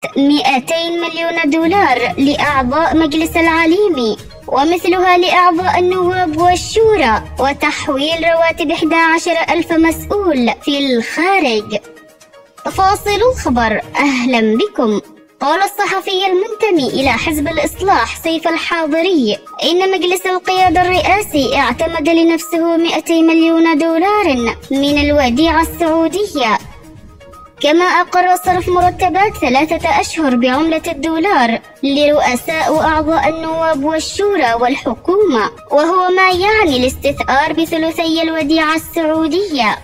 200 مليون دولار لأعضاء مجلس العليمي، ومثلها لأعضاء النواب والشورى، وتحويل رواتب 11,000 مسؤول في الخارج. تفاصيل الخبر. أهلا بكم. قال الصحفي المنتمي إلى حزب الإصلاح سيف الحاضري إن مجلس القيادة الرئاسي اعتمد لنفسه 200 مليون دولار من الوديعة السعودية، كما أقر صرف مرتبات 3 أشهر بعملة الدولار لرؤساء وأعضاء النواب والشورى والحكومة، وهو ما يعني الاستثمار بثلثي الوديعة السعودية.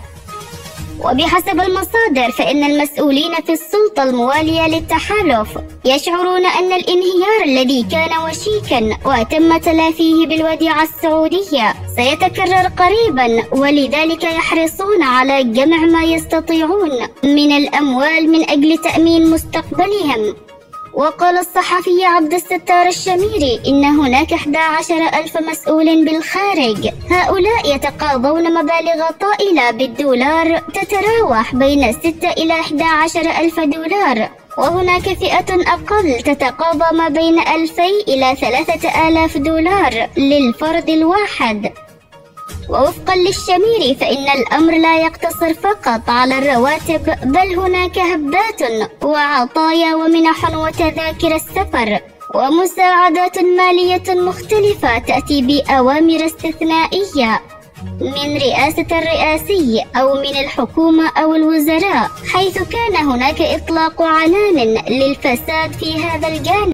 وبحسب المصادر فإن المسؤولين في السلطة الموالية للتحالف يشعرون أن الانهيار الذي كان وشيكا وتم تلافيه بالوديعة السعودية سيتكرر قريبا، ولذلك يحرصون على جمع ما يستطيعون من الأموال من أجل تأمين مستقبلهم. وقال الصحفي عبد الستار الشميري إن هناك 11,000 مسؤول بالخارج، هؤلاء يتقاضون مبالغ طائلة بالدولار تتراوح بين 6 إلى 11,000 دولار، وهناك فئة أقل تتقاضى ما بين 2,000 إلى 3,000 دولار للفرد الواحد. ووفقا للشميري فإن الأمر لا يقتصر فقط على الرواتب، بل هناك هبات وعطايا ومنح وتذاكر السفر ومساعدات مالية مختلفة تأتي بأوامر استثنائية من رئاسة الرئاسي أو من الحكومة أو الوزراء، حيث كان هناك إطلاق عنان للفساد في هذا الجانب.